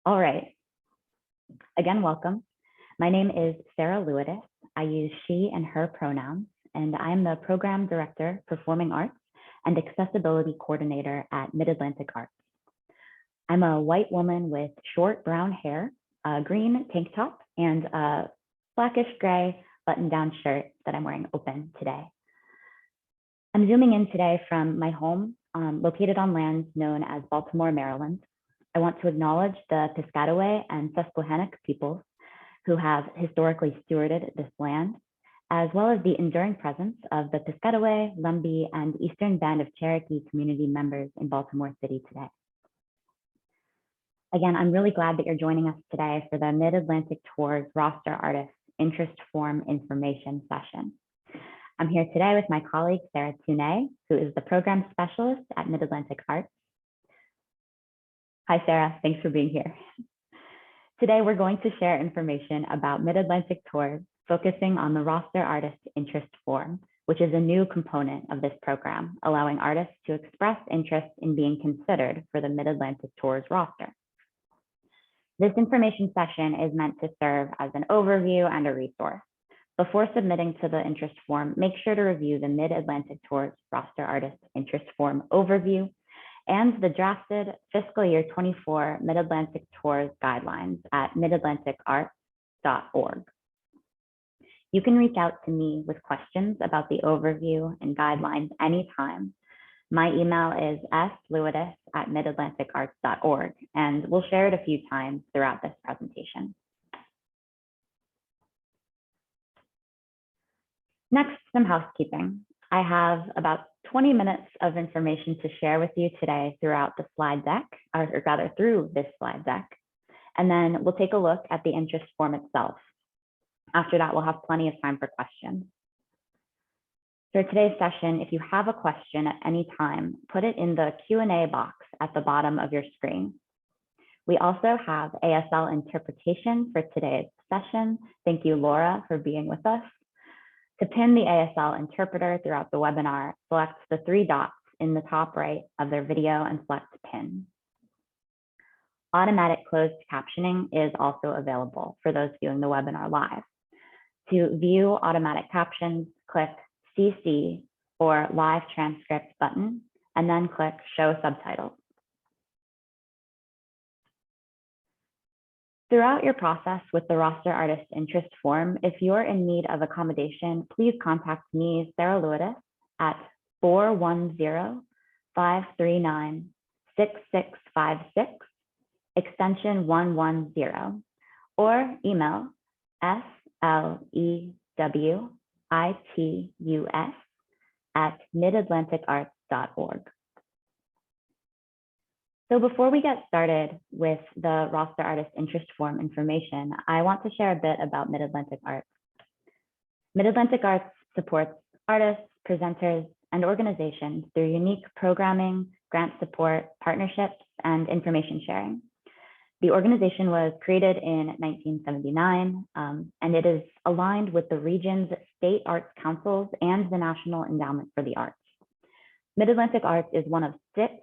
All right. Again, welcome. My name is Sarah Lewis. I use she and her pronouns, and I'm the Program Director, Performing Arts and Accessibility Coordinator at Mid-Atlantic Arts. I'm a white woman with short brown hair, a green tank top, and a blackish gray button-down shirt that I'm wearing open today. I'm zooming in today from my home, located on lands known as Baltimore, Maryland. I want to acknowledge the Piscataway and Susquehannock peoples who have historically stewarded this land, as well as the enduring presence of the Piscataway, Lumbee, and Eastern Band of Cherokee community members in Baltimore City today. Again, I'm really glad that you're joining us today for the Mid-Atlantic Tours Roster Artists Interest Form Information Session. I'm here today with my colleague, Sarah Tunay, who is the Program Specialist at Mid-Atlantic Arts. Hi, Sarah. Thanks for being here. Today, we're going to share information about Mid-Atlantic Tours, focusing on the Roster Artist Interest Form, which is a new component of this program, allowing artists to express interest in being considered for the Mid-Atlantic Tours roster. This information session is meant to serve as an overview and a resource. Before submitting to the interest form, make sure to review the Mid-Atlantic Tours Roster Artist Interest Form overview and the drafted fiscal year 24 Mid-Atlantic Tours guidelines at midatlanticarts.org. You can reach out to me with questions about the overview and guidelines anytime. My email is slewis@midatlanticarts.org, and we'll share it a few times throughout this presentation. Next, some housekeeping. I have about 20 minutes of information to share with you today throughout the slide deck, or rather through this slide deck. And then we'll take a look at the interest form itself. After that, we'll have plenty of time for questions. For today's session, if you have a question at any time, put it in the Q&A box at the bottom of your screen. We also have ASL interpretation for today's session. Thank you, Laura, for being with us. To pin the ASL interpreter throughout the webinar, select the 3 dots in the top right of their video and select Pin. Automatic closed captioning is also available for those viewing the webinar live. To view automatic captions, click CC or Live Transcript button, and then click Show Subtitles. Throughout your process with the Roster Artist Interest Form, if you're in need of accommodation, please contact me, Sarah Lewis, at 410-539-6656, extension 110, or email slewitus@midatlanticarts.org. So before we get started with the Roster Artist Interest Form information, I want to share a bit about Mid-Atlantic Arts. Mid-Atlantic Arts supports artists, presenters, and organizations through unique programming, grant support, partnerships, and information sharing. The organization was created in 1979, and it is aligned with the region's state arts councils and the National Endowment for the Arts. Mid-Atlantic Arts is one of six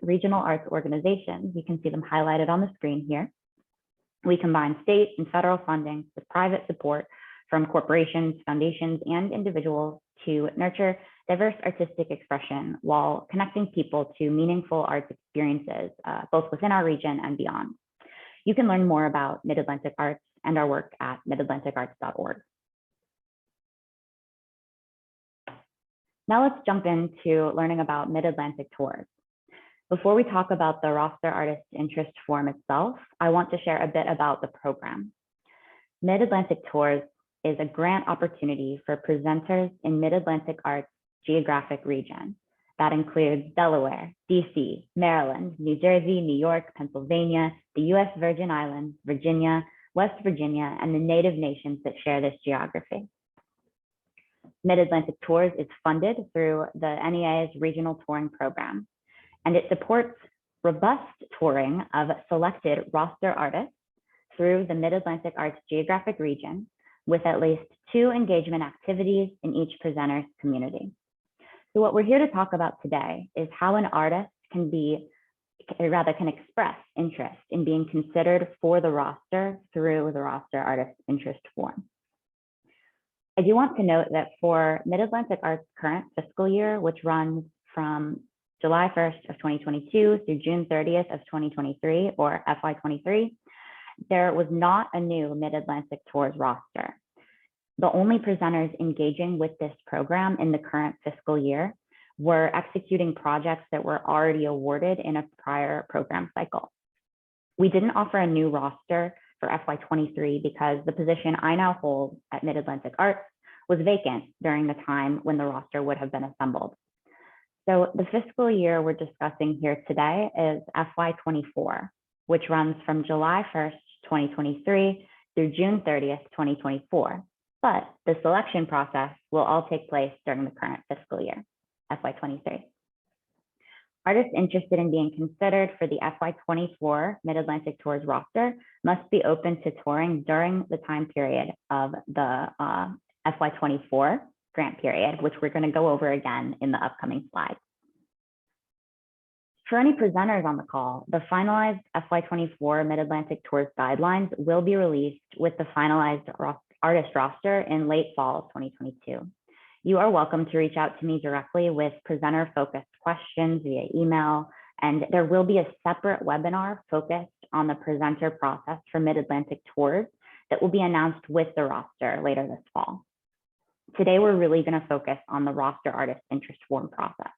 regional arts organizations. You can see them highlighted on the screen here. We combine state and federal funding with private support from corporations, foundations, and individuals to nurture diverse artistic expression while connecting people to meaningful arts experiences, both within our region and beyond. You can learn more about Mid-Atlantic Arts and our work at midatlanticarts.org. Now let's jump into learning about Mid-Atlantic Tours. Before we talk about the Roster Artist Interest Form itself, I want to share a bit about the program. Mid-Atlantic Tours is a grant opportunity for presenters in Mid-Atlantic Arts geographic region. That includes Delaware, DC, Maryland, New Jersey, New York, Pennsylvania, the US Virgin Islands, Virginia, West Virginia, and the native nations that share this geography. Mid-Atlantic Tours is funded through the NEA's regional touring program, and it supports robust touring of selected roster artists through the Mid-Atlantic Arts geographic region with at least 2 engagement activities in each presenter's community. So what we're here to talk about today is how an artist can be can express interest in being considered for the roster through the roster artist interest form. I do want to note that for Mid-Atlantic Art's current fiscal year, which runs from July 1st of 2022 through June 30th of 2023, or FY23, there was not a new Mid-Atlantic Tours roster. The only presenters engaging with this program in the current fiscal year were executing projects that were already awarded in a prior program cycle. We didn't offer a new roster for FY23 because the position I now hold at Mid-Atlantic Arts was vacant during the time when the roster would have been assembled. So the fiscal year we're discussing here today is FY24, which runs from July 1st, 2023 through June 30th, 2024. But the selection process will all take place during the current fiscal year, FY23. Artists interested in being considered for the FY24 Mid-Atlantic Tours roster must be open to touring during the time period of the FY24 grant period, which we're going to go over again in the upcoming slides. For any presenters on the call, the finalized FY24 Mid-Atlantic Tours guidelines will be released with the finalized artist roster in late fall of 2022. You are welcome to reach out to me directly with presenter-focused questions via email, and there will be a separate webinar focused on the presenter process for Mid-Atlantic Tours that will be announced with the roster later this fall. Today, we're really going to focus on the roster artist interest form process.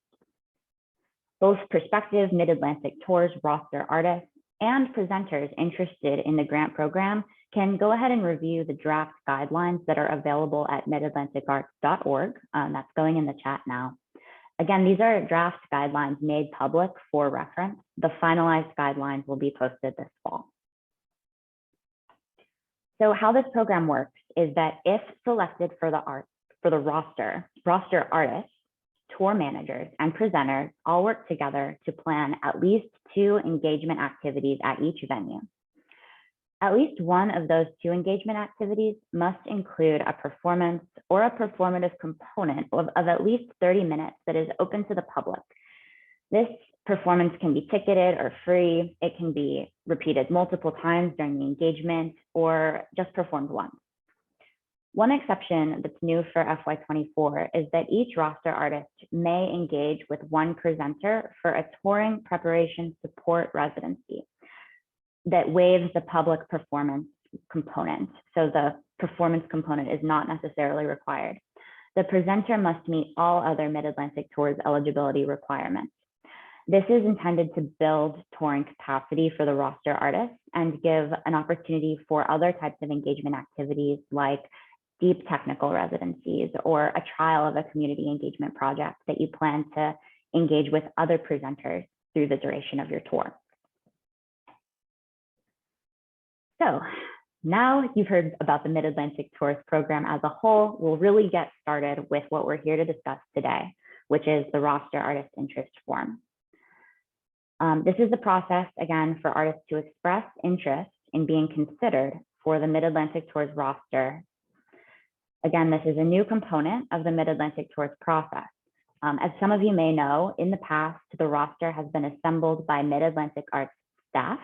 Both prospective Mid-Atlantic Tours roster artists and presenters interested in the grant program can go ahead and review the draft guidelines that are available at midatlanticarts.org. That's going in the chat now. Again, these are draft guidelines made public for reference. The finalized guidelines will be posted this fall. So how this program works is that if selected for the roster artists, tour managers, and presenters all work together to plan at least 2 engagement activities at each venue. At least one of those 2 engagement activities must include a performance or a performative component of at least 30 minutes that is open to the public. This performance can be ticketed or free. It can be repeated multiple times during the engagement or just performed once. One exception that's new for FY24 is that each roster artist may engage with one presenter for a touring preparation support residency that waives the public performance component. So the performance component is not necessarily required. The presenter must meet all other Mid-Atlantic Tours eligibility requirements. This is intended to build touring capacity for the roster artists and give an opportunity for other types of engagement activities like deep technical residencies or a trial of a community engagement project that you plan to engage with other presenters through the duration of your tour. So now you've heard about the Mid-Atlantic Tours program as a whole, we'll really get started with what we're here to discuss today, which is the roster artist interest form. This is the process, again, for artists to express interest in being considered for the Mid-Atlantic Tours roster. Again, this is a new component of the Mid-Atlantic Tours process. As some of you may know, in the past, the roster has been assembled by Mid-Atlantic Arts staff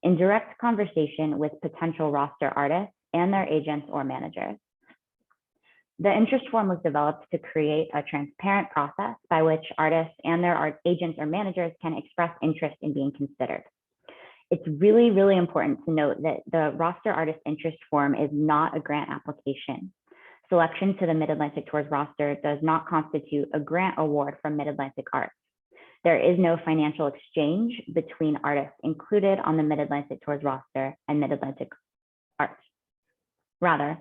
in direct conversation with potential roster artists and their agents or managers. The interest form was developed to create a transparent process by which artists and their agents or managers can express interest in being considered. It's really, really important to note that the roster artist interest form is not a grant application. Selection to the Mid-Atlantic Tours roster does not constitute a grant award from Mid-Atlantic Arts. There is no financial exchange between artists included on the Mid-Atlantic Tours roster and Mid-Atlantic Arts. Rather,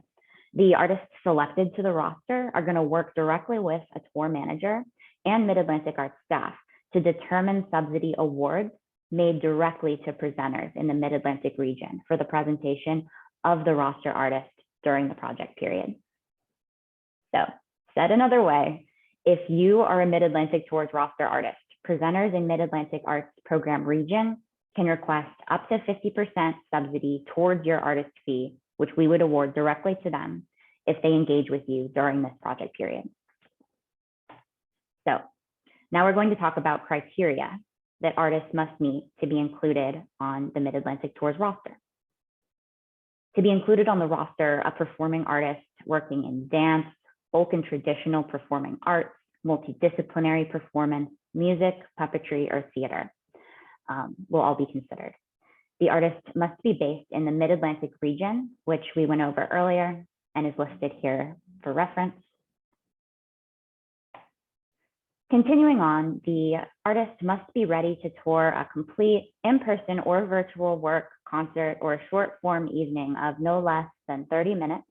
the artists selected to the roster are going to work directly with a tour manager and Mid-Atlantic Arts staff to determine subsidy awards made directly to presenters in the Mid-Atlantic region for the presentation of the roster artist during the project period. So, said another way, if you are a Mid-Atlantic Tours roster artist, presenters in Mid-Atlantic Arts program region can request up to 50% subsidy towards your artist fee, which we would award directly to them if they engage with you during this project period. So now we're going to talk about criteria that artists must meet to be included on the Mid-Atlantic Tours roster. To be included on the roster, a performing artist working in dance, folk and traditional performing arts, multidisciplinary performance, music, puppetry, or theater will all be considered. The artist must be based in the Mid-Atlantic region, which we went over earlier and is listed here for reference. Continuing on, the artist must be ready to tour a complete in-person or virtual work, concert, or short form evening of no less than 30 minutes,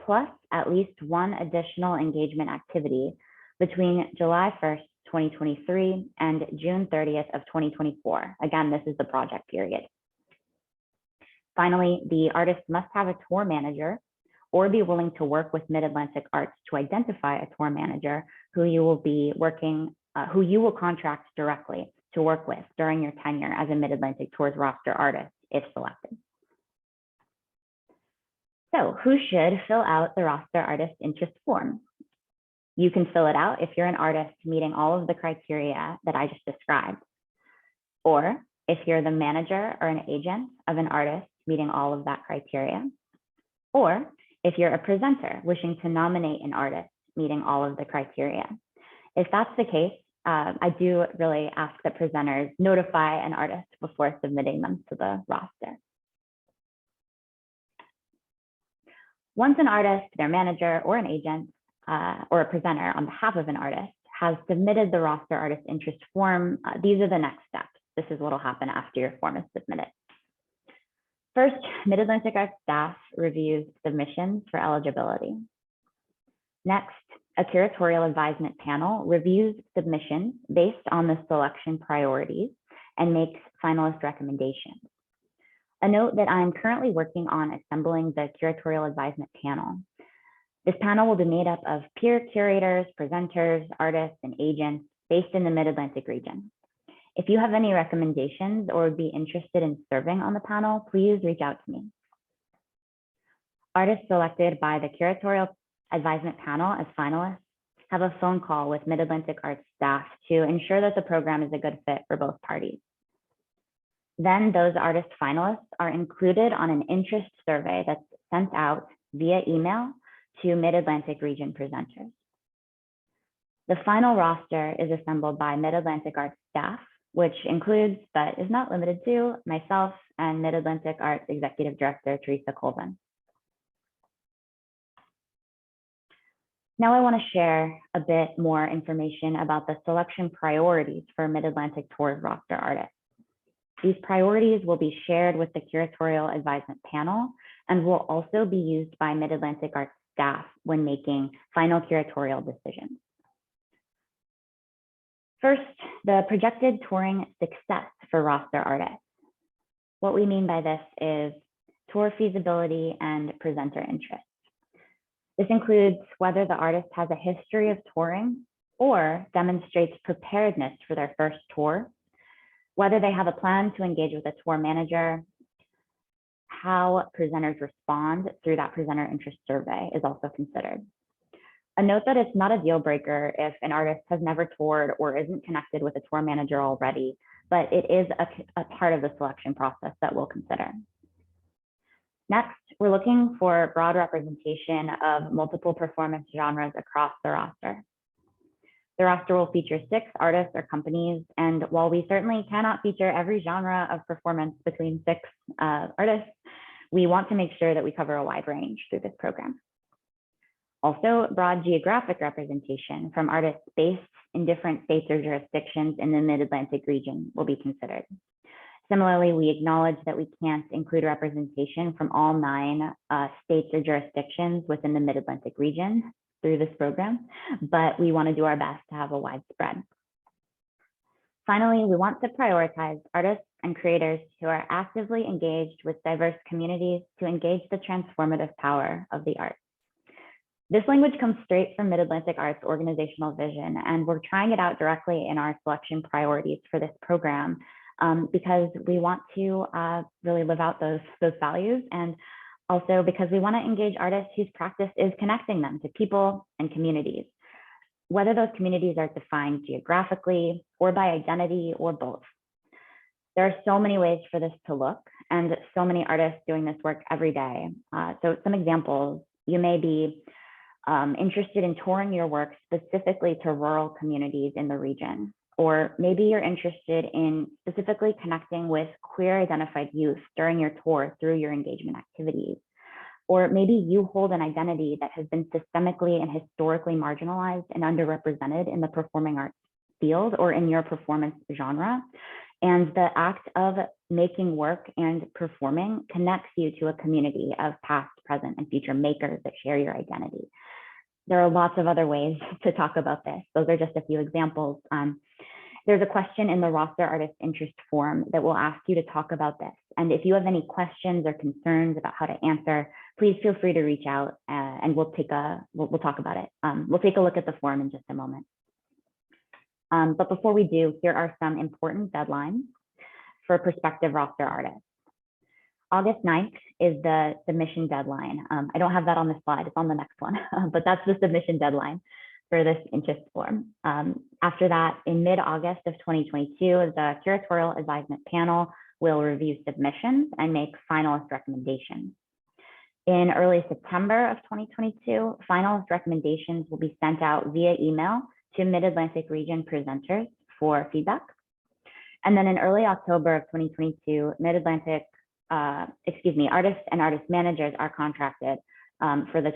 plus at least one additional engagement activity between July 1st, 2023 and June 30th of 2024. Again, this is the project period. Finally, the artist must have a tour manager or be willing to work with Mid-Atlantic Arts to identify a tour manager who you will contract directly to work with during your tenure as a Mid-Atlantic Tours roster artist, if selected. So who should fill out the roster artist interest form? You can fill it out if you're an artist meeting all of the criteria that I just described, or if you're the manager or an agent of an artist meeting all of that criteria, or if you're a presenter wishing to nominate an artist meeting all of the criteria. If that's the case, I do really ask that presenters notify an artist before submitting them to the roster. Once an artist, their manager, or an agent, or a presenter on behalf of an artist has submitted the roster artist interest form, these are the next steps. This is what will happen after your form is submitted. First, Mid-Atlantic Arts staff reviews submissions for eligibility. Next, a curatorial advisement panel reviews submissions based on the selection priorities and makes finalist recommendations. A note that I'm currently working on assembling the curatorial advisement panel. This panel will be made up of peer curators, presenters, artists, and agents based in the Mid-Atlantic region. If you have any recommendations or would be interested in serving on the panel, please reach out to me. Artists selected by the curatorial advisement panel as finalists have a phone call with Mid-Atlantic Arts staff to ensure that the program is a good fit for both parties. Then those artist finalists are included on an interest survey that's sent out via email to Mid-Atlantic region presenters. The final roster is assembled by Mid-Atlantic Arts staff, which includes, but is not limited to, myself and Mid-Atlantic Arts Executive Director, Teresa Colvin. Now I want to share a bit more information about the selection priorities for Mid-Atlantic Tours roster artists. These priorities will be shared with the curatorial advisement panel and will also be used by Mid-Atlantic Arts staff when making final curatorial decisions. First, the projected touring success for roster artists. What we mean by this is tour feasibility and presenter interest. This includes whether the artist has a history of touring or demonstrates preparedness for their first tour, whether they have a plan to engage with a tour manager, how presenters respond through that presenter interest survey is also considered. A note that it's not a deal breaker if an artist has never toured or isn't connected with a tour manager already, but it is a part of the selection process that we'll consider. Next, we're looking for broad representation of multiple performance genres across the roster. The roster will feature 6 artists or companies, and while we certainly cannot feature every genre of performance between 6 artists, we want to make sure that we cover a wide range through this program. Also, broad geographic representation from artists based in different states or jurisdictions in the Mid-Atlantic region will be considered. Similarly, we acknowledge that we can't include representation from all 9 states or jurisdictions within the Mid-Atlantic region through this program, but we want to do our best to have a wide spread. Finally, we want to prioritize artists and creators who are actively engaged with diverse communities to engage the transformative power of the arts. This language comes straight from Mid-Atlantic Arts' organizational vision, and we're trying it out directly in our selection priorities for this program because we want to really live out those values, and also because we want to engage artists whose practice is connecting them to people and communities, whether those communities are defined geographically or by identity or both. There are so many ways for this to look and so many artists doing this work every day. So some examples, you may be interested in touring your work specifically to rural communities in the region. Or maybe you're interested in specifically connecting with queer identified youth during your tour through your engagement activities. Or maybe you hold an identity that has been systemically and historically marginalized and underrepresented in the performing arts field or in your performance genre. And the act of making work and performing connects you to a community of past, present, and future makers that share your identity. There are lots of other ways to talk about this. Those are just a few examples. There's a question in the roster artist interest form that will ask you to talk about this. And if you have any questions or concerns about how to answer, please feel free to reach out and we'll talk about it. We'll take a look at the form in just a moment. But before we do, here are some important deadlines for prospective roster artists. August 9th is the submission deadline. I don't have that on the slide, it's on the next one, but that's the submission deadline for this interest form. After that, in mid-August of 2022, the curatorial advisement panel will review submissions and make finalist recommendations. In early September of 2022, finalist recommendations will be sent out via email to Mid-Atlantic region presenters for feedback. And then in early October of 2022, Mid-Atlantic, artists and artist managers are contracted for the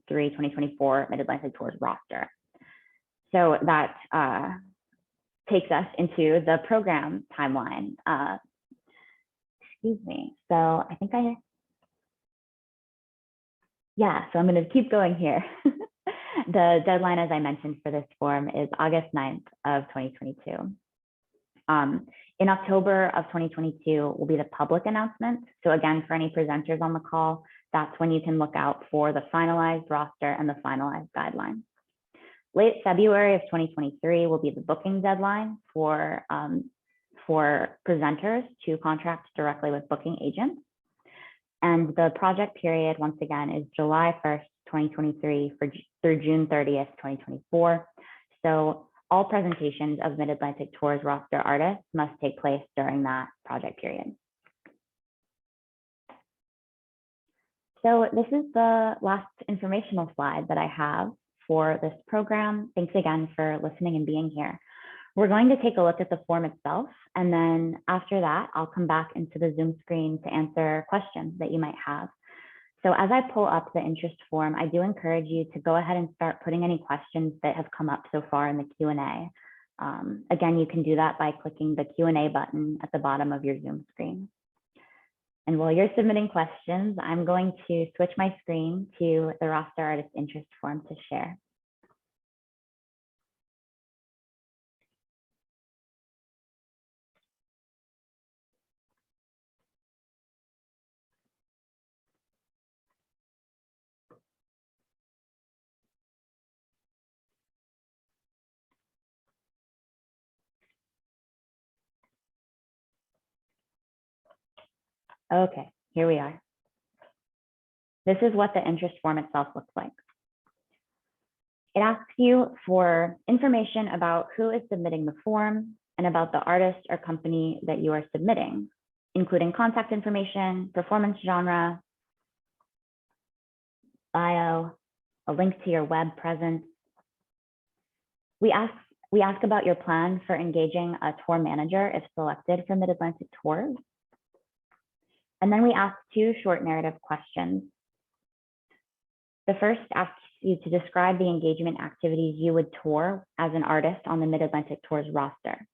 2023-2024 Mid-Atlantic Tours roster. So that takes us into the program timeline. So I think so I'm going to keep going here. The deadline, as I mentioned, for this form is August 9th of 2022. In October of 2022 will be the public announcement. So again, for any presenters on the call, that's when you can look out for the finalized roster and the finalized guidelines. Late February of 2023 will be the booking deadline for presenters to contract directly with booking agents. And the project period, once again, is July 1st, 2023 through June 30th, 2024. So all presentations of Mid-Atlantic Tours roster artists must take place during that project period. So this is the last informational slide that I have for this program. Thanks again for listening and being here. We're going to take a look at the form itself, and then after that, I'll come back into the Zoom screen to answer questions that you might have. So as I pull up the interest form, I do encourage you to go ahead and start putting any questions that have come up so far in the Q&A. Again, you can do that by clicking the Q&A button at the bottom of your Zoom screen. And while you're submitting questions, I'm going to switch my screen to the roster artist interest form to share. Okay, here we are. This is what the interest form itself looks like. It asks you for information about who is submitting the form and about the artist or company that you are submitting, including contact information, performance genre, bio, a link to your web presence. We ask about your plan for engaging a tour manager if selected for Mid-Atlantic Tours. And then we ask two short narrative questions. The first asks you to describe the engagement activities you would tour as an artist on the Mid-Atlantic Tours roster.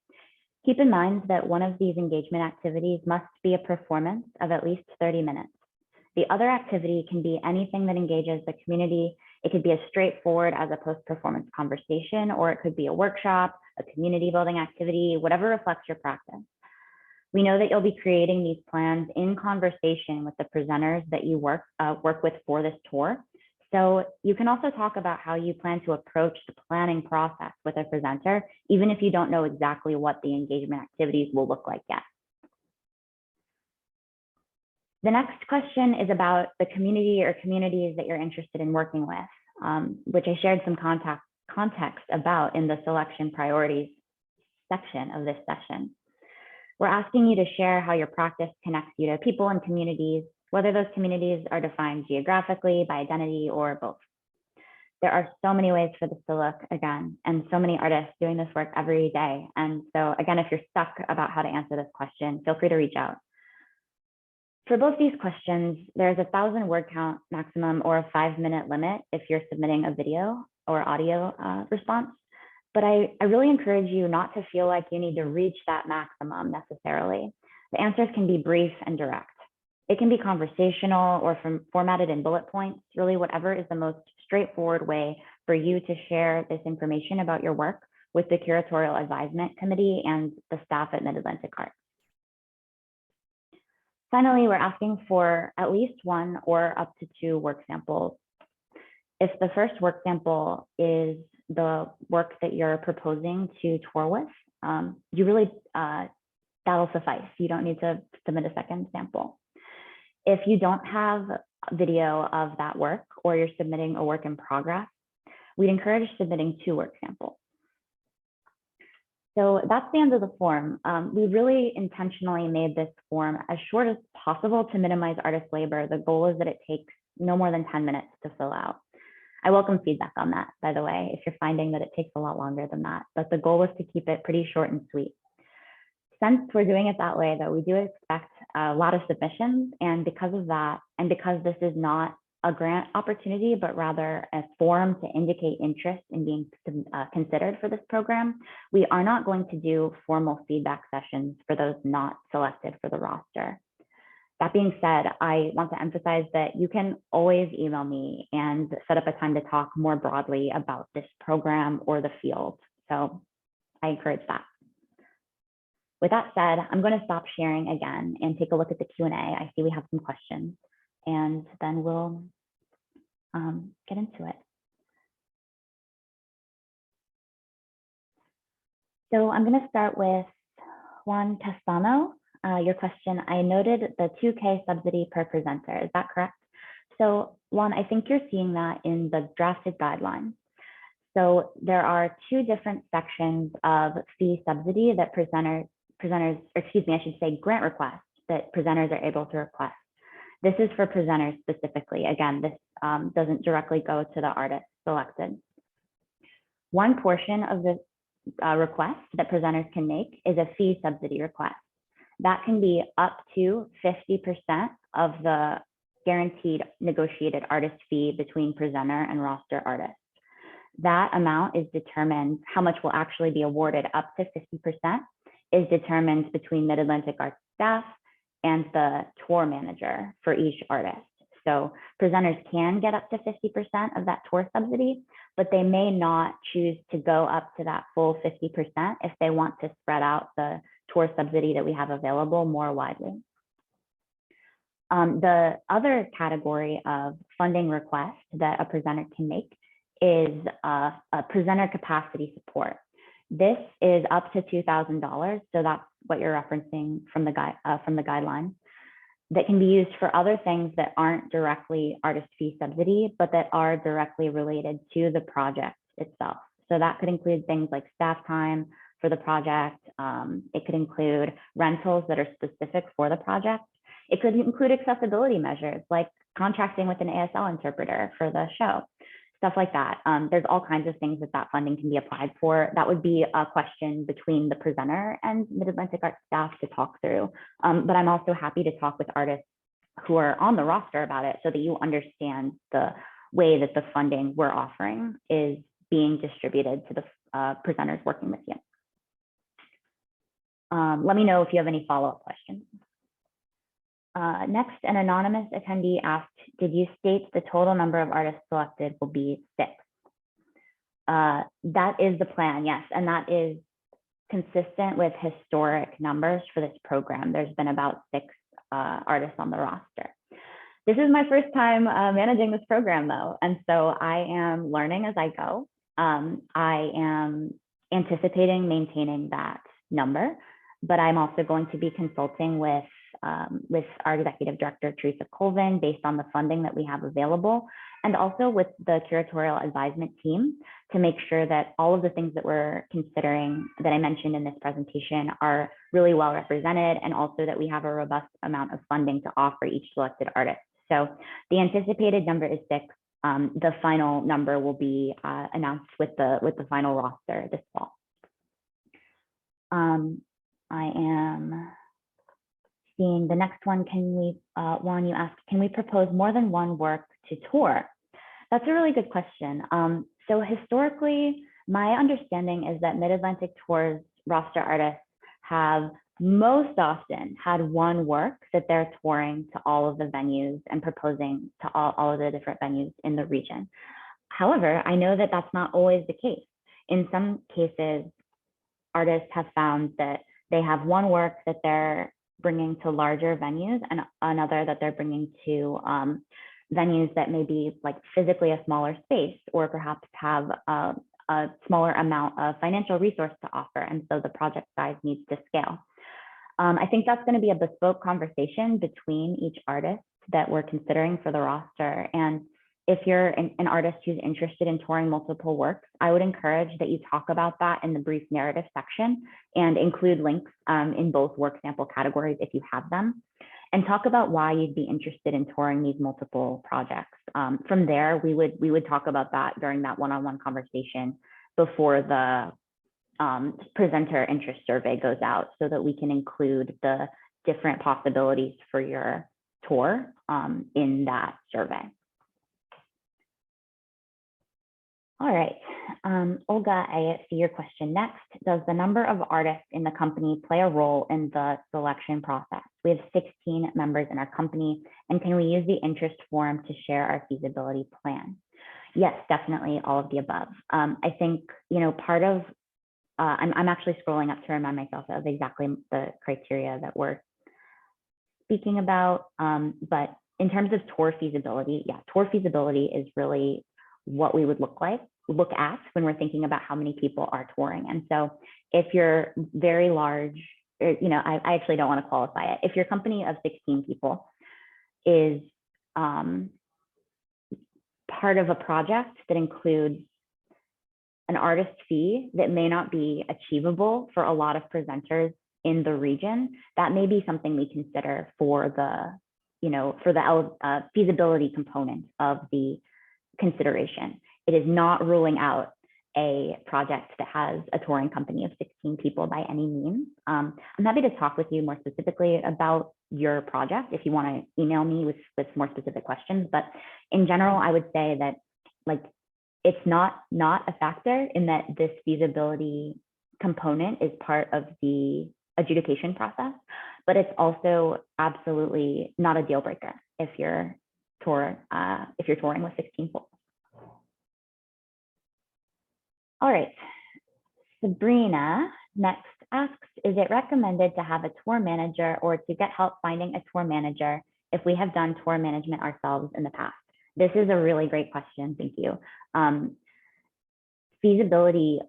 Keep in mind that one of these engagement activities must be a performance of at least 30 minutes. The other activity can be anything that engages the community. It could be as straightforward as a post-performance conversation, or it could be a workshop, a community building activity, whatever reflects your practice. We know that you'll be creating these plans in conversation with the presenters that you work with for this tour. So you can also talk about how you plan to approach the planning process with a presenter, even if you don't know exactly what the engagement activities will look like yet. The next question is about the community or communities that you're interested in working with, which I shared some context about in the selection priorities section of this session. We're asking you to share how your practice connects you to people and communities, whether those communities are defined geographically, by identity, or both. There are so many ways for this to look, again, and so many artists doing this work every day. And so again, if you're stuck about how to answer this question, feel free to reach out. For both these questions, there's a 1,000 word count maximum or a 5-minute limit if you're submitting a video or audio response. But I really encourage you not to feel like you need to reach that maximum necessarily. The answers can be brief and direct. It can be conversational or formatted in bullet points, really whatever is the most straightforward way for you to share this information about your work with the Curatorial Advisement Committee and the staff at Mid-Atlantic Arts. Finally, we're asking for at least 1 or up to 2 work samples. If the first work sample is the work that you're proposing to tour with, you really, that'll suffice. You don't need to submit a second sample. If you don't have video of that work or you're submitting a work in progress, we'd encourage submitting 2 work samples. So that's the end of the form. We really intentionally made this form as short as possible to minimize artist labor. The goal is that it takes no more than 10 minutes to fill out. I welcome feedback on that, by the way, if you're finding that it takes a lot longer than that, but the goal was to keep it pretty short and sweet. Since we're doing it that way, though, we do expect a lot of submissions, and because of that, and because this is not a grant opportunity, but rather a forum to indicate interest in being considered for this program, we are not going to do formal feedback sessions for those not selected for the roster. That being said, I want to emphasize that you can always email me and set up a time to talk more broadly about this program or the field. So I encourage that. With that said, I'm going to stop sharing again and take a look at the Q&A. I see we have some questions, and then we'll get into it. So I'm going to start with Juan Castano. Your question, I noted the 2K subsidy per presenter. Is that correct? So Juan, I think you're seeing that in the drafted guidelines. So there are 2 different sections of fee subsidy that grant requests that presenters are able to request. This is for presenters specifically. Again, this doesn't directly go to the artist selected. One portion of the request that presenters can make is a fee subsidy request. That can be up to 50% of the guaranteed negotiated artist fee between presenter and roster artist. That amount is determined, how much will actually be awarded up to 50% is determined between Mid-Atlantic Arts staff and the tour manager for each artist. So presenters can get up to 50% of that tour subsidy, but they may not choose to go up to that full 50% if they want to spread out the tour subsidy that we have available more widely. The other category of funding request that a presenter can make is a presenter capacity support. This is up to $2,000, so that's what you're referencing from the guideline, that can be used for other things that aren't directly artist fee subsidy, but that are directly related to the project itself. So that could include things like staff time for the project. It could include rentals that are specific for the project. It could include accessibility measures like contracting with an ASL interpreter for the show, stuff like that. There's all kinds of things that that funding can be applied for. That would be a question between the presenter and Mid-Atlantic Arts staff to talk through. But I'm also happy to talk with artists who are on the roster about it so that you understand the way that the funding we're offering is being distributed to the presenters working with you. Let me know if you have any follow-up questions. Next, an anonymous attendee asked, did you state the total number of artists selected will be 6? That is the plan, yes, and that is consistent with historic numbers for this program. There's been about 6 artists on the roster. This is my first time managing this program though, and so I am learning as I go. I am anticipating maintaining that number. but I'm also going to be consulting with our executive director, Teresa Colvin, based on the funding that we have available, and also with the curatorial advisement team to make sure that all of the things that we're considering that I mentioned in this presentation are really well represented, and also that we have a robust amount of funding to offer each selected artist. So the anticipated number is 6. The final number will be announced with the final roster this fall. I am seeing the next one. Can we, Juan, you asked, can we propose more than one work to tour? That's a really good question. So historically, my understanding is that Mid-Atlantic Tour's roster artists have most often had one work that they're touring to all of the venues and proposing to all of the different venues in the region. However, I know that that's not always the case. In some cases, artists have found that they have one work that they're bringing to larger venues and another that they're bringing to venues that may be like physically a smaller space, or perhaps have a smaller amount of financial resource to offer. And so the project size needs to scale. I think that's going to be a bespoke conversation between each artist that we're considering for the roster. And if you're an artist who's interested in touring multiple works, I would encourage that you talk about that in the brief narrative section and include links in both work sample categories if you have them, and talk about why you'd be interested in touring these multiple projects. From there, we would talk about that during that one-on-one conversation before the presenter interest survey goes out, so that we can include the different possibilities for your tour in that survey. All right, Olga, I see your question next. Does the number of artists in the company play a role in the selection process? We have 16 members in our company, and can we use the interest form to share our feasibility plan? Yes, definitely all of the above. I think, you know, part of, I'm actually scrolling up to remind myself of exactly the criteria that we're speaking about. But in terms of tour feasibility, yeah, tour feasibility is really what we would look at when we're thinking about how many people are touring. And so if you're very large, you know, I actually don't want to qualify it. If your company of 16 people is part of a project that includes an artist fee that may not be achievable for a lot of presenters in the region, that may be something we consider for the, you know, for the feasibility component of the consideration. It is not ruling out a project that has a touring company of 16 people by any means. I'm happy to talk with you more specifically about your project if you want to email me with more specific questions. But in general, I would say that, like, it's not a factor in that this feasibility component is part of the adjudication process, but it's also absolutely not a deal breaker if you're touring with 16 folks. All right, Sabrina next asks, is it recommended to have a tour manager or to get help finding a tour manager if we have done tour management ourselves in the past? This is a really great question, thank you. Feasibility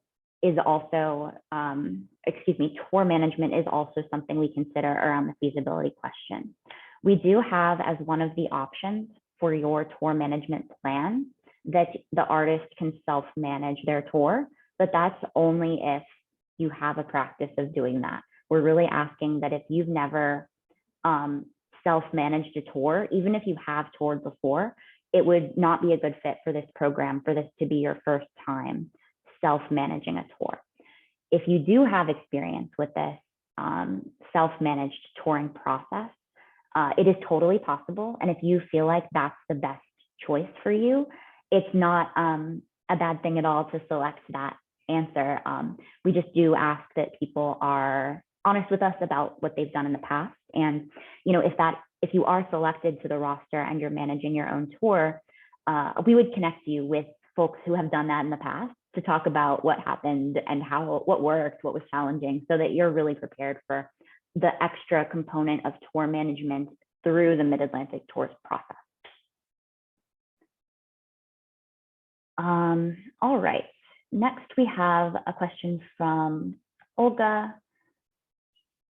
is also, tour management is also something we consider around the feasibility question. We do have as one of the options for your tour management plan that the artist can self-manage their tour, but that's only if you have a practice of doing that. We're really asking that if you've never self-managed a tour, even if you have toured before, it would not be a good fit for this program for this to be your first time self-managing a tour. If you do have experience with this self-managed touring process, it is totally possible. And if you feel like that's the best choice for you, it's not a bad thing at all to select that answer. We just do ask that people are honest with us about what they've done in the past. And, you know, if you are selected to the roster and you're managing your own tour, we would connect you with folks who have done that in the past to talk about what happened and what worked, what was challenging, so that you're really prepared for the extra component of tour management through the Mid-Atlantic Tours process. All right, next we have a question from Olga.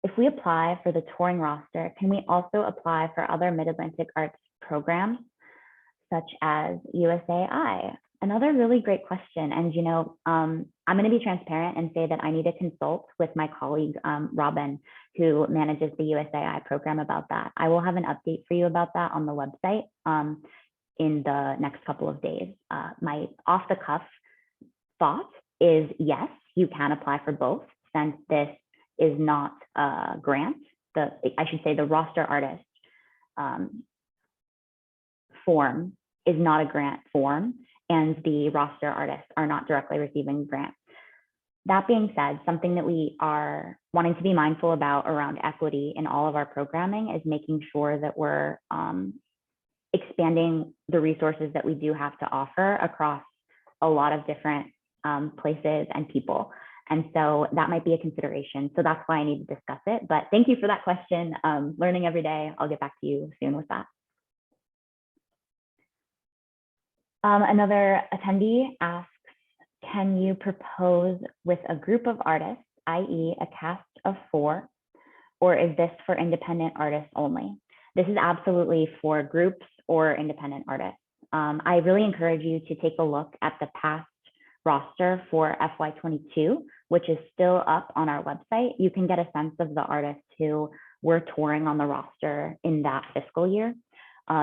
if we apply for the touring roster, can we also apply for other Mid-Atlantic Arts programs, such as USAI? Another really great question. And, I'm going to be transparent and say that I need to consult with my colleague, Robin, who manages the USAI program about that. I will have an update for you about that on the website in the next couple of days. My off-the-cuff thought is, yes, you can apply for both, since this is not a grant. I should say the roster artist form is not a grant form, and the roster artists are not directly receiving grants. That being said, something that we are wanting to be mindful about around equity in all of our programming is making sure that we're expanding the resources that we do have to offer across a lot of different places and people. And so that might be a consideration. So that's why I need to discuss it. But thank you for that question. Learning every day. I'll get back to you soon with that. Another attendee asks, can you propose with a group of artists, i.e. a cast of 4, or is this for independent artists only? This is absolutely for groups or independent artists. I really encourage you to take a look at the past roster for FY22, which is still up on our website. You can get a sense of the artists who were touring on the roster in that fiscal year.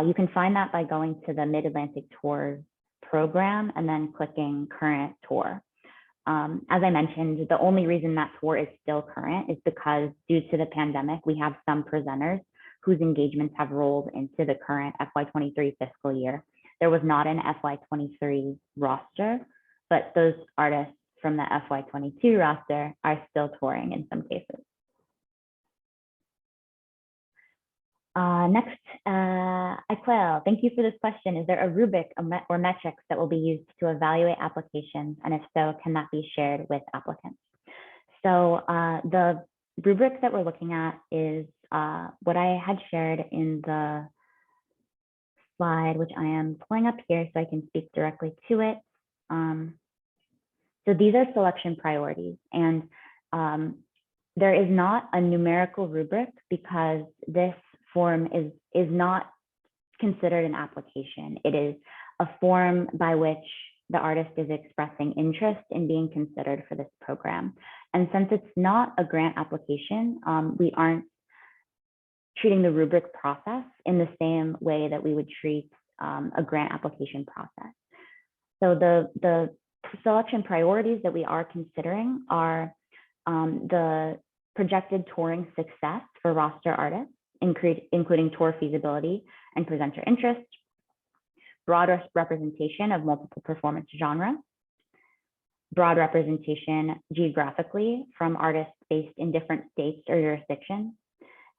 You can find that by going to the Mid-Atlantic Tours program and then clicking current tour. As I mentioned, the only reason that tour is still current is because due to the pandemic, we have some presenters whose engagements have rolled into the current FY23 fiscal year. There was not an FY23 roster, but those artists from the FY22 roster are still touring in some cases. Next, Iqbal, thank you for this question. Is there a rubric or metrics that will be used to evaluate applications? And if so, can that be shared with applicants? So the rubric that we're looking at is what I had shared in the slide, which I am pulling up here so I can speak directly to it. So these are selection priorities, and there is not a numerical rubric because this form is not considered an application. It is a form by which the artist is expressing interest in being considered for this program. And since it's not a grant application, we aren't treating the rubric process in the same way that we would treat a grant application process. So the selection priorities that we are considering are the projected touring success for roster artists, including tour feasibility and presenter interest, broad representation of multiple performance genres, broad representation geographically from artists based in different states or jurisdictions,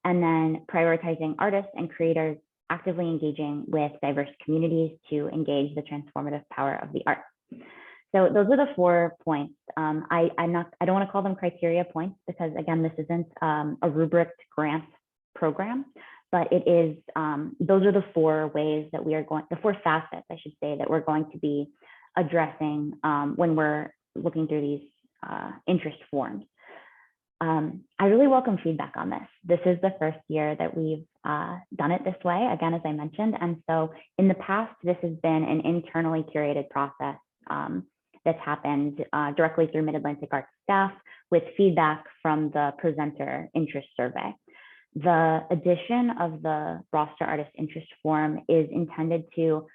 and then prioritizing artists and creators actively engaging with diverse communities to engage the transformative power of the arts. So those are the 4 points. I don't want to call them criteria points because, again, this isn't a rubric grant program, but it is, those are the 4 ways that we are going, the 4 facets, I should say, that we're going to be addressing when we're looking through these interest forms. I really welcome feedback on this. This is the first year that we've done it this way, again, as I mentioned. And so in the past, this has been an internally curated process that's happened directly through Mid-Atlantic Arts staff with feedback from the presenter interest survey. The addition of the roster artist interest form is intended to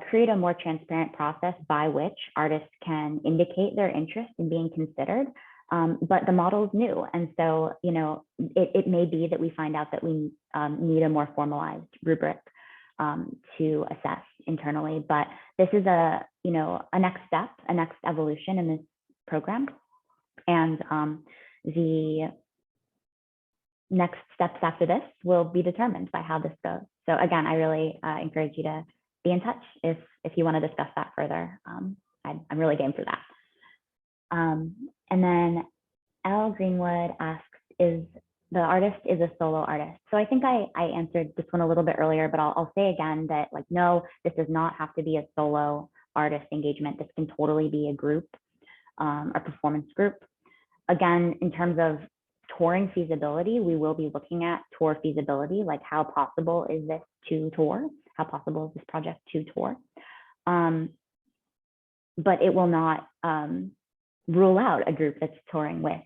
create a more transparent process by which artists can indicate their interest in being considered. But the model is new. And so, it may be that we find out that we need a more formalized rubric to assess internally. But this is a next step, a next evolution in this program. And the next steps after this will be determined by how this goes. So again, I really encourage you to be in touch if you want to discuss that further. I'm really game for that. And then L. Greenwood asks, is the artist is a solo artist? So I think I answered this one a little bit earlier, but I'll say again that, like, no, this does not have to be a solo artist engagement. This can totally be a group, a performance group. Again, in terms of touring feasibility, we will be looking at tour feasibility, like how possible is this to tour? How possible is this project to tour? But it will not rule out a group that's touring with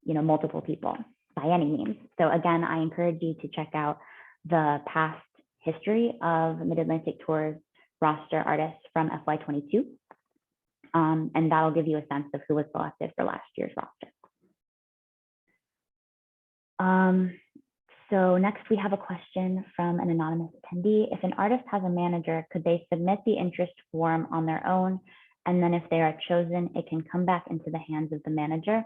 multiple people by any means. So again, I encourage you to check out the past history of Mid-Atlantic Tour's roster artists from FY22. And that'll give you a sense of who was selected for last year's roster. So next we have a question from an anonymous attendee. If an artist has a manager, could they submit the interest form on their own? And then if they are chosen, it can come back into the hands of the manager.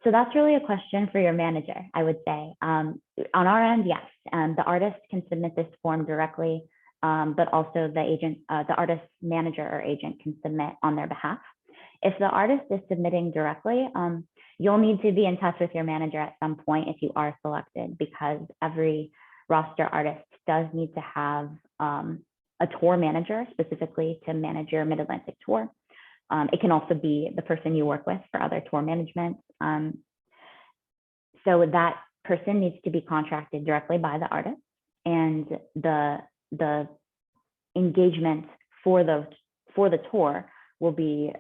So that's really a question for your manager, I would say. On our end, yes, the artist can submit this form directly, but also the artist's manager or agent can submit on their behalf. If the artist is submitting directly, you'll need to be in touch with your manager at some point if you are selected, because every roster artist does need to have a tour manager specifically to manage your Mid-Atlantic tour. It can also be the person you work with for other tour management. So that person needs to be contracted directly by the artist, and the engagement for the tour will be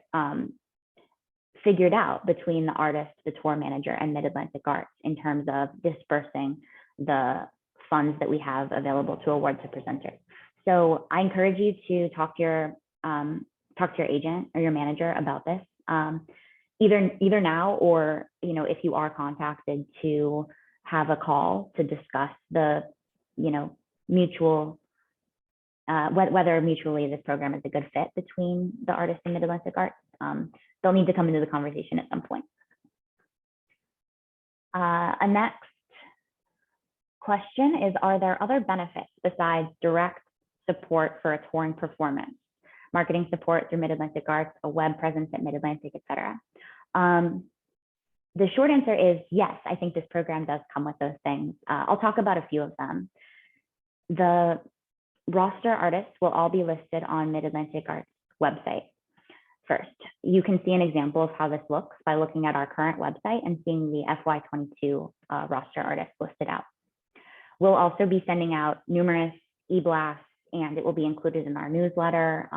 figured out between the artist, the tour manager, and Mid-Atlantic Arts in terms of dispersing the funds that we have available to award to presenters. So I encourage you to talk to your agent or your manager about this, either now or if you are contacted, to have a call to discuss the mutual whether mutually this program is a good fit between the artist and Mid-Atlantic Arts. They'll need to come into the conversation at some point. A next question is, are there other benefits besides direct support for a touring performance? Marketing support through Mid-Atlantic Arts, a web presence at Mid-Atlantic, etc. The short answer is yes, I think this program does come with those things. I'll talk about a few of them. The roster artists will all be listed on Mid-Atlantic Arts website. First, you can see an example of how this looks by looking at our current website and seeing the FY22 roster artists listed out. We'll also be sending out numerous e-blasts, and it will be included in our newsletter,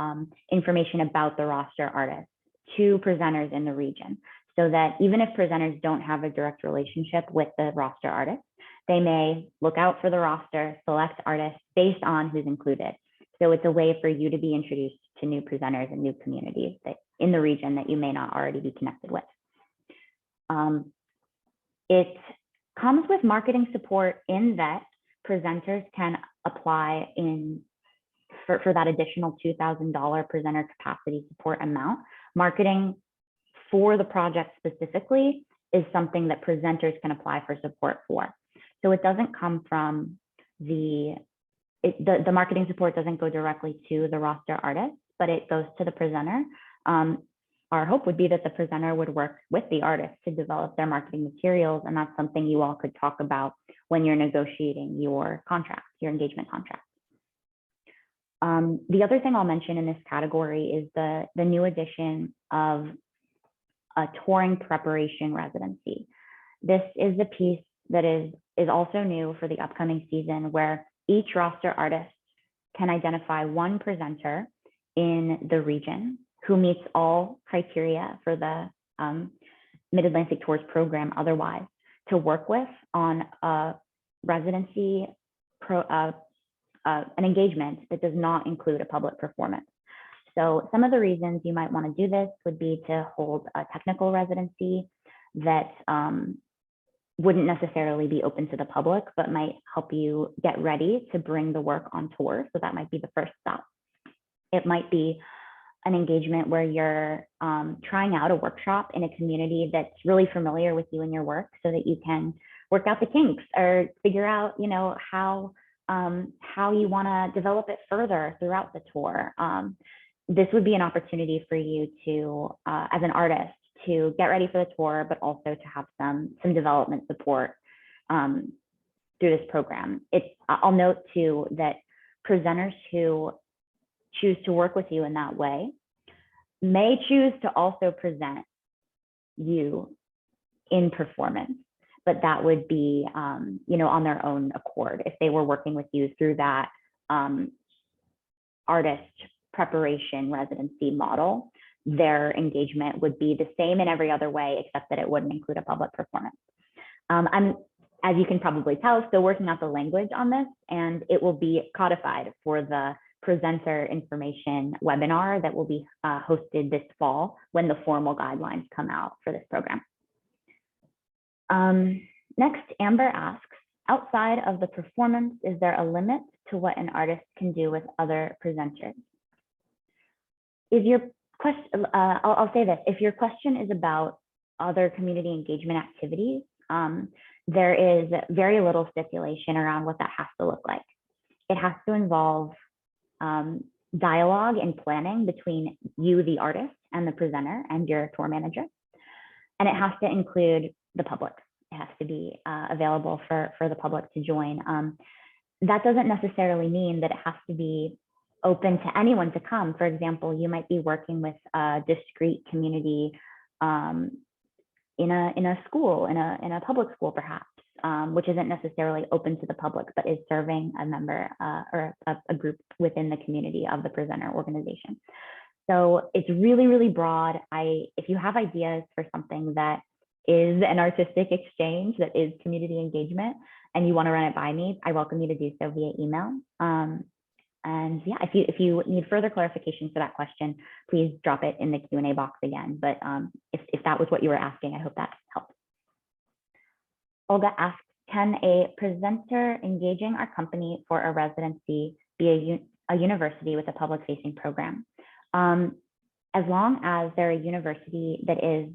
information about the roster artists to presenters in the region, so that even if presenters don't have a direct relationship with the roster artist, they may look out for the roster, select artists based on who's included. So it's a way for you to be introduced to new presenters and new communities in the region that you may not already be connected with. It comes with marketing support in that presenters can apply for that additional $2,000 presenter capacity support amount. Marketing for the project specifically is something that presenters can apply for support for. So it doesn't come from the marketing support doesn't go directly to the roster artist, but it goes to the presenter. Our hope would be that the presenter would work with the artist to develop their marketing materials, and that's something you all could talk about when you're negotiating your contract, your engagement contract. The other thing I'll mention in this category is the new addition of a touring preparation residency. This is the piece that is also new for the upcoming season, where each roster artist can identify one presenter in the region who meets all criteria for the Mid-Atlantic Tours program otherwise, to work with on a residency, an engagement that does not include a public performance. So some of the reasons you might want to do this would be to hold a technical residency that wouldn't necessarily be open to the public, but might help you get ready to bring the work on tour. So that might be the first stop. It might be an engagement where you're trying out a workshop in a community that's really familiar with you and your work, so that you can work out the kinks or figure out, how you want to develop it further throughout the tour. This would be an opportunity for you to, as an artist, to get ready for the tour, but also to have some development support through this program. I'll note too that presenters who choose to work with you in that way may choose to also present you in performance. but that would be, you know, on their own accord. If they were working with you through that artist preparation residency model, their engagement would be the same in every other way, except that it wouldn't include a public performance. I'm, as you can probably tell, still working out the language on this, and it will be codified for the presenter information webinar that will be hosted this fall when the formal guidelines come out for this program. Next, Amber asks, outside of the performance, is there a limit to what an artist can do with other presenters? Is your question, I'll say this, if your question is about other community engagement activities, there is very little stipulation around what that has to look like. It has to involve dialogue and planning between you, the artist, and the presenter and your tour manager. And it has to include the public. It has to be available for the public to join. That doesn't necessarily mean that it has to be open to anyone to come. For example, you might be working with a discrete community in a school, in a public school perhaps, which isn't necessarily open to the public, but is serving a member or a group within the community of the presenter organization. So it's really, really broad. If you have ideas for something that is an artistic exchange, that is community engagement, and you want to run it by me, I welcome you to do so via email. And yeah, if you need further clarification for that question, please drop it in the Q&A box again. But if that was what you were asking, I hope that helped. Olga asks, can a presenter engaging our company for a residency be a university with a public-facing program? As long as they're a university that is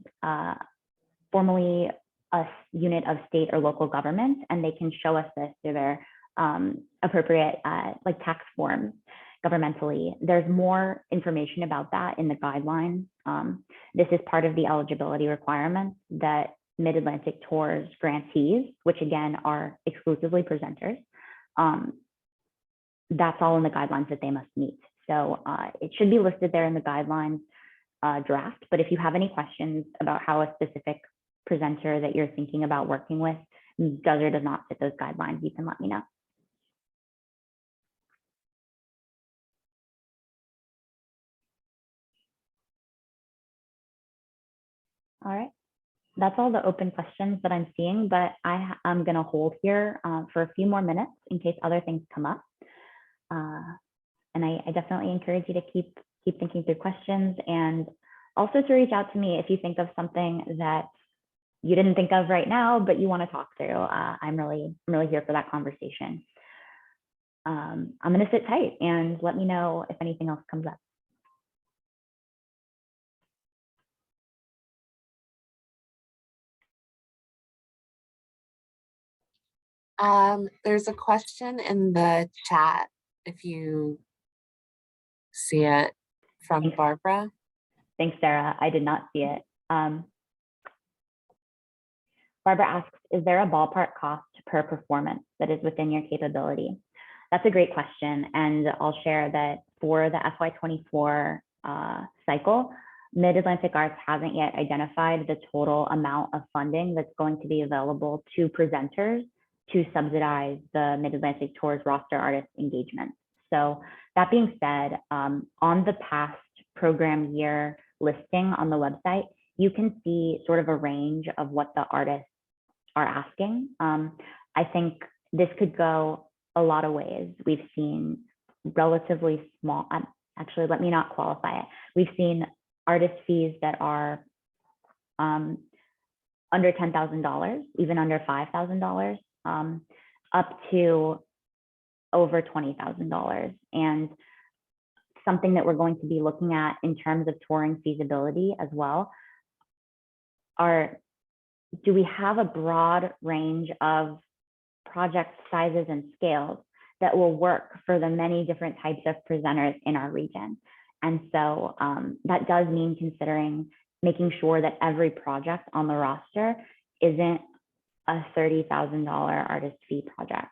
formally a unit of state or local government, and they can show us this through their appropriate like tax forms governmentally. There's more information about that in the guidelines. This is part of the eligibility requirements that Mid-Atlantic Tours grantees, which again are exclusively presenters. That's all in the guidelines that they must meet. So it should be listed there in the guidelines draft. But if you have any questions about how a specific presenter that you're thinking about working with does or does not fit those guidelines, you can let me know. All right, that's all the open questions that I'm seeing, but I'm going to hold here for a few more minutes in case other things come up. And I definitely encourage you to keep thinking through questions, and also to reach out to me if you think of something that you didn't think of right now, but you want to talk through. I'm really here for that conversation. I'm going to sit tight and let me know if anything else comes up. There's a question in the chat, if you see it, from Thanks. Barbara. Thanks, Sarah. I did not see it. Barbara asks, is there a ballpark cost per performance that is within your capability? That's a great question. And I'll share that for the FY24 cycle, Mid-Atlantic Arts hasn't yet identified the total amount of funding that's going to be available to presenters to subsidize the Mid-Atlantic Tours roster artist engagement. So that being said, on the past program year listing on the website, you can see sort of a range of what the artists are asking. I think this could go a lot of ways. We've seen relatively small, actually, let me not qualify it. We've seen artist fees that are under $10,000, even under $5,000, up to over $20,000. And something that we're going to be looking at in terms of touring feasibility as well do we have a broad range of project sizes and scales that will work for the many different types of presenters in our region? And so that does mean considering making sure that every project on the roster isn't a $30,000 artist fee project.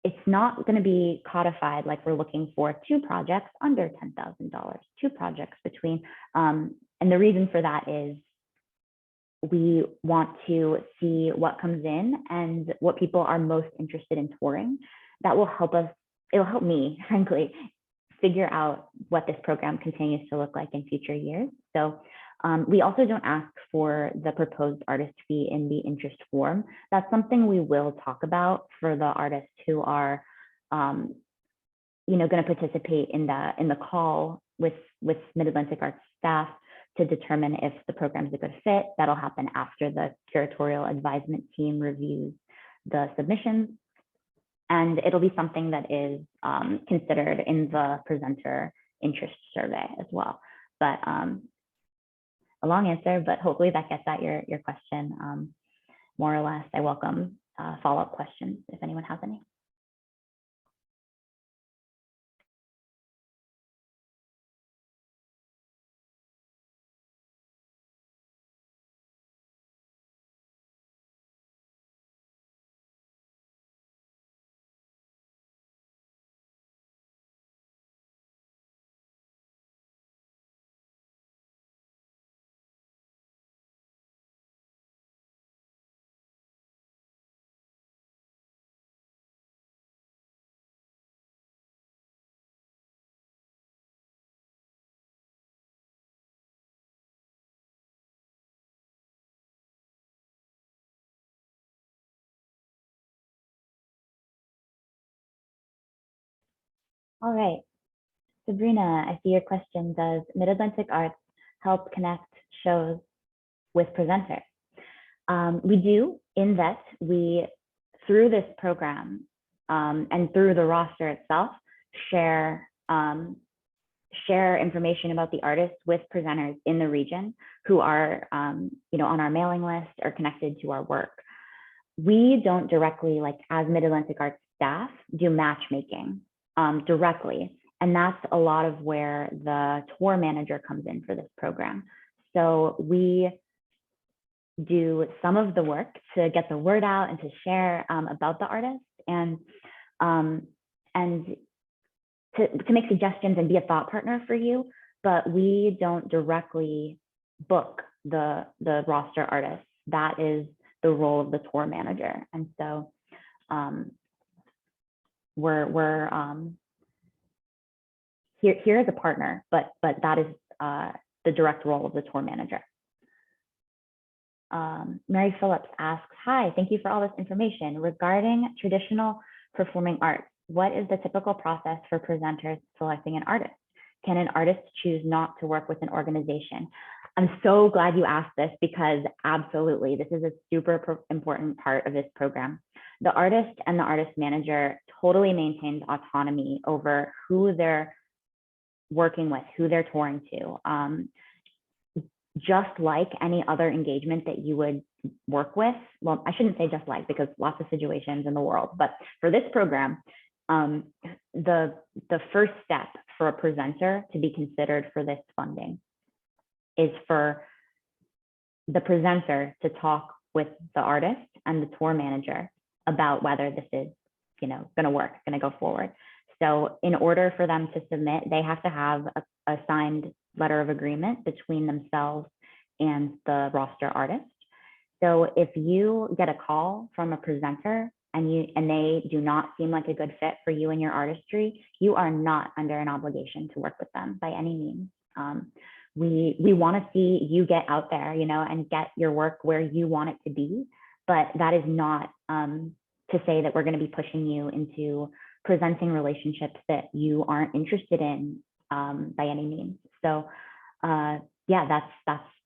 It's not going to be codified like we're looking for 2 projects under $10,000, 2 projects between. And the reason for that is we want to see what comes in and what people are most interested in touring. That will help us, it'll help me, frankly, figure out what this program continues to look like in future years. So we also don't ask for the proposed artist fee in the interest form. That's something we will talk about for the artists who are going to participate in the call with Mid-Atlantic Arts staff to determine if the program is a good fit. That'll happen after the curatorial advisement team reviews the submissions. And it'll be something that is considered in the presenter interest survey as well. But a long answer, but hopefully that gets at your question more or less. I welcome follow-up questions if anyone has any. All right, Sabrina, I see your question. Does Mid-Atlantic Arts help connect shows with presenters? We do, in that we, through this program and through the roster itself, share information about the artists with presenters in the region who are on our mailing list or connected to our work. We don't directly, like as Mid-Atlantic Arts staff, do matchmaking directly. And that's a lot of where the tour manager comes in for this program. So we do some of the work to get the word out and to share about the artist and to make suggestions and be a thought partner for you, but we don't directly book the roster artists. That is the role of the tour manager. And so we're here as a partner, but that is the direct role of the tour manager. Mary Phillips asks, hi, thank you for all this information. Regarding traditional performing arts, what is the typical process for presenters selecting an artist? Can an artist choose not to work with an organization? I'm so glad you asked this because absolutely, this is a super important part of this program. The artist and the artist manager totally maintains autonomy over who they're working with, who they're touring to. Just like any other engagement that you would work with, well, I shouldn't say just like, because lots of situations in the world, but for this program, the first step for a presenter to be considered for this funding is for the presenter to talk with the artist and the tour manager about whether this is, going to work, going to go forward. So in order for them to submit, they have to have a signed letter of agreement between themselves and the roster artist. So if you get a call from a presenter and they do not seem like a good fit for you and your artistry, you are not under an obligation to work with them by any means. We want to see you get out there, and get your work where you want it to be, but that is not to say that we're going to be pushing you into presenting relationships that you aren't interested in by any means. So yeah,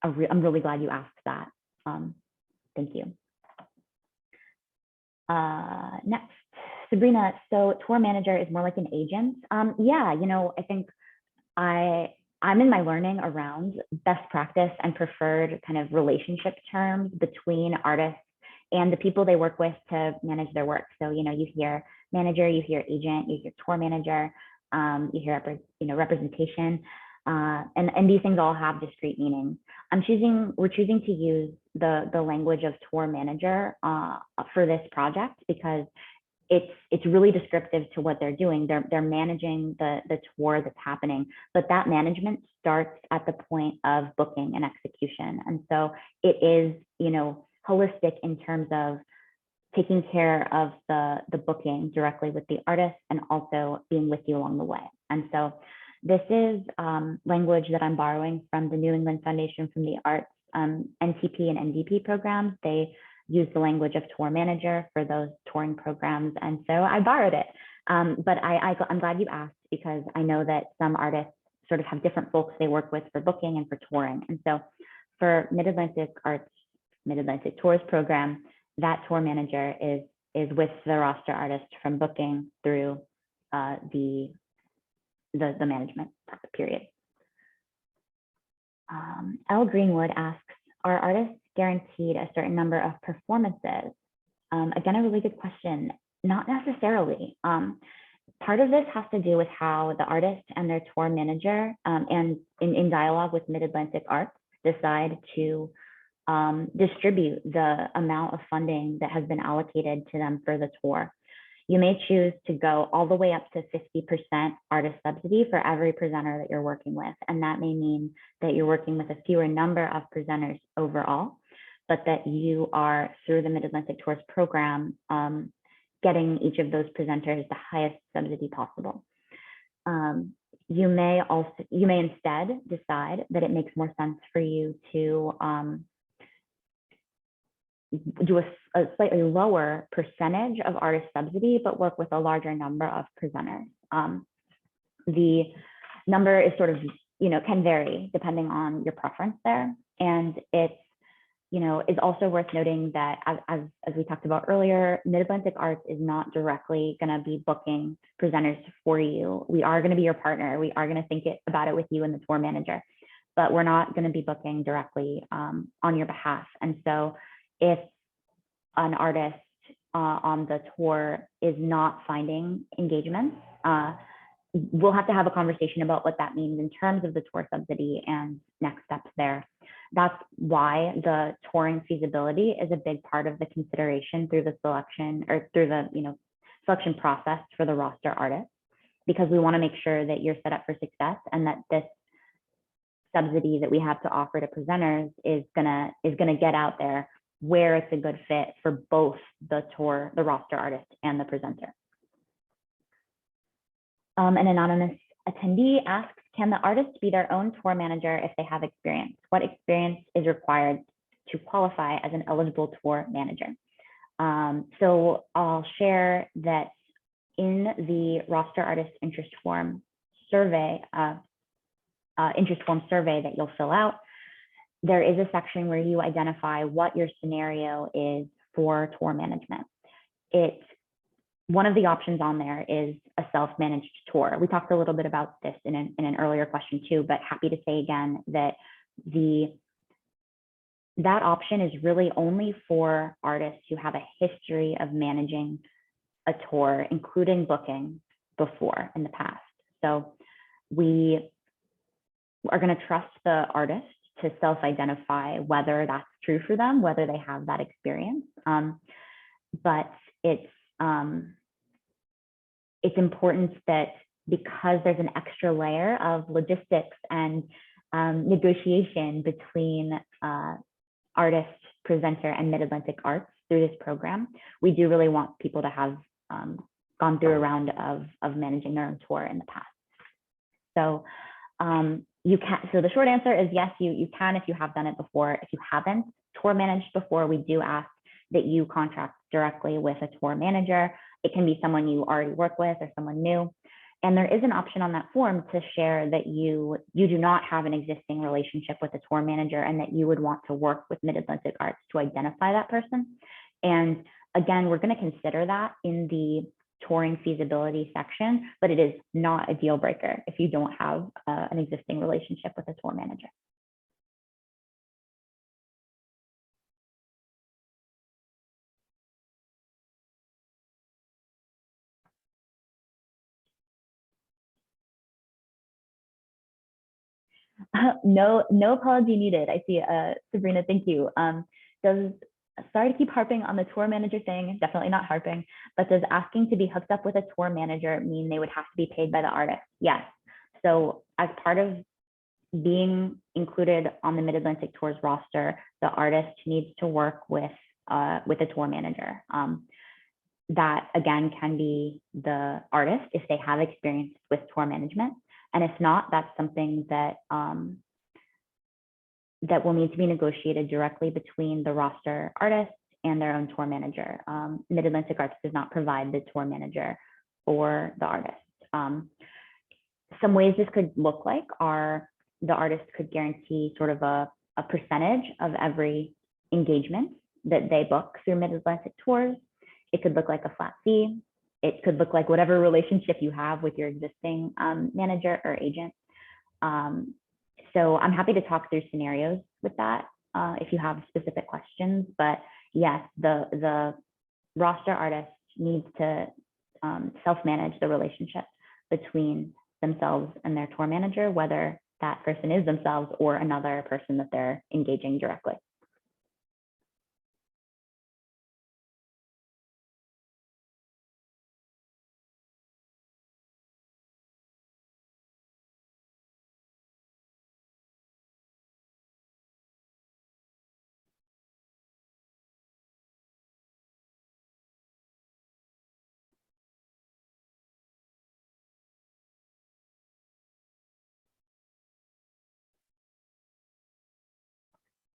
I'm really glad you asked that. Thank you. Next, Sabrina, so tour manager is more like an agent. Yeah, I think I'm in my learning around best practice and preferred kind of relationship terms between artists and the people they work with to manage their work. So, you hear manager, you hear agent, you hear tour manager, you hear representation, and these things all have discrete meanings. We're choosing to use the language of tour manager for this project because it's really descriptive to what they're doing. They're managing the tour that's happening, but that management starts at the point of booking and execution. And so it is, holistic in terms of taking care of the booking directly with the artist and also being with you along the way. And so this is language that I'm borrowing from the New England Foundation for the Arts NTP and NDP programs. They use the language of tour manager for those touring programs. And so I borrowed it. But I'm glad you asked, because I know that some artists sort of have different folks they work with for booking and for touring. And so for Mid-Atlantic Arts, Mid-Atlantic Tours program, that tour manager is with the roster artist from booking through the management period. L. Greenwood asks, are artists guaranteed a certain number of performances? Again, a really good question. Not necessarily. Part of this has to do with how the artist and their tour manager and in dialogue with Mid-Atlantic Arts decide to distribute the amount of funding that has been allocated to them for the tour. You may choose to go all the way up to 50% artist subsidy for every presenter that you're working with. And that may mean that you're working with a fewer number of presenters overall, but that you are, through the Mid-Atlantic Tours program, getting each of those presenters the highest subsidy possible. You may instead decide that it makes more sense for you to do a slightly lower percentage of artist subsidy, but work with a larger number of presenters. The number is sort of, can vary depending on your preference there. And it's, is also worth noting that as we talked about earlier, Mid-Atlantic Arts is not directly going to be booking presenters for you. We are going to be your partner. We are going to think about it with you and the tour manager, but we're not going to be booking directly on your behalf. And so if an artist on the tour is not finding engagements, we'll have to have a conversation about what that means in terms of the tour subsidy and next steps there. That's why the touring feasibility is a big part of the consideration through the selection or through the selection process for the roster artist, because we want to make sure that you're set up for success and that this subsidy that we have to offer to presenters is gonna get out there where it's a good fit for both the roster artist and the presenter. An anonymous attendee asks, can the artist be their own tour manager if they have experience? What experience is required to qualify as an eligible tour manager? So I'll share that in the roster artist interest form survey that you'll fill out, there is a section where you identify what your scenario is for tour management. One of the options on there is a self-managed tour. We talked a little bit about this in an earlier question too, but happy to say again that that option is really only for artists who have a history of managing a tour, including booking before in the past. So we are going to trust the artist to self-identify whether that's true for them, whether they have that experience. But it's important that, because there's an extra layer of logistics and negotiation between artist, presenter, and Mid-Atlantic Arts through this program, we do really want people to have gone through a round of managing their own tour in the past. So you can. So the short answer is yes, you can if you have done it before. If you haven't tour managed before, we do ask that you contract directly with a tour manager. It can be someone you already work with or someone new. And there is an option on that form to share that you do not have an existing relationship with a tour manager and that you would want to work with Mid-Atlantic Arts to identify that person. And again, we're going to consider that in the touring feasibility section, but it is not a deal breaker if you don't have an existing relationship with a tour manager. No apology needed. I see, Sabrina, thank you. sorry to keep harping on the tour manager thing, definitely not harping, but does asking to be hooked up with a tour manager mean they would have to be paid by the artist? Yes. So as part of being included on the Mid-Atlantic Tours roster, the artist needs to work with a tour manager. That again can be the artist if they have experience with tour management. And if not, that's something that that will need to be negotiated directly between the roster artist and their own tour manager. Mid-Atlantic Arts does not provide the tour manager for the artist. Some ways this could look like are the artist could guarantee sort of a percentage of every engagement that they book through Mid-Atlantic Tours. It could look like a flat fee. It could look like whatever relationship you have with your existing manager or agent. So I'm happy to talk through scenarios with that if you have specific questions. But yes, the roster artist needs to self-manage the relationship between themselves and their tour manager, whether that person is themselves or another person that they're engaging directly.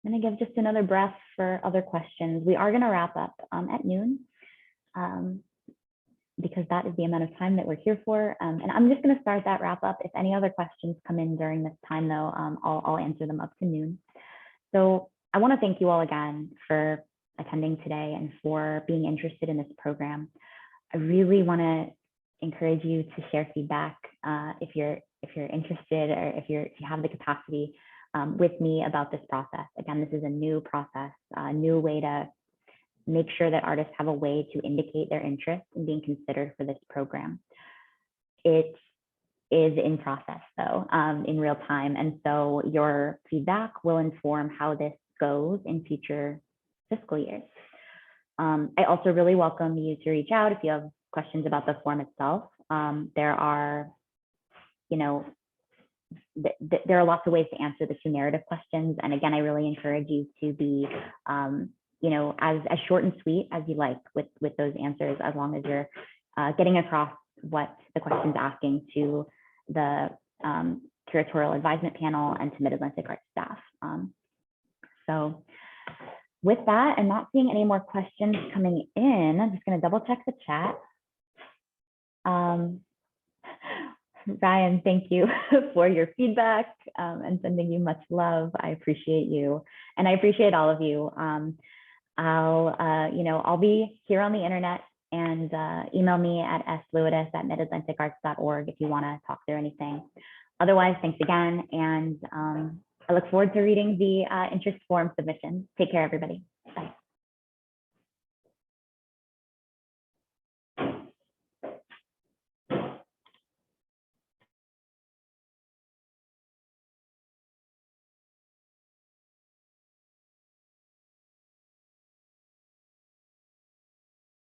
I'm going to give just another breath for other questions. We are going to wrap up at noon because that is the amount of time that we're here for. And I'm just going to start that wrap up. If any other questions come in during this time, though, I'll answer them up to noon. So I want to thank you all again for attending today and for being interested in this program. I really want to encourage you to share feedback if you're interested or if you have the capacity with me about this process. Again, this is a new process, a new way to make sure that artists have a way to indicate their interest in being considered for this program. It is in process though, in real time. And so your feedback will inform how this goes in future fiscal years. I also really welcome you to reach out if you have questions about the form itself. There are, there are lots of ways to answer the two narrative questions. And again, I really encourage you to be, as short and sweet as you like with those answers, as long as you're getting across what the question's asking to the curatorial advisement panel and to Mid-Atlantic Arts staff. So with that, and not seeing any more questions coming in, I'm just going to double check the chat. Ryan, thank you for your feedback and sending you much love. I appreciate you, and I appreciate all of you. I'll be here on the internet, and email me at slewidus@midatlanticarts.org if you want to talk through anything. Otherwise, thanks again, and I look forward to reading the interest form submission. Take care, everybody.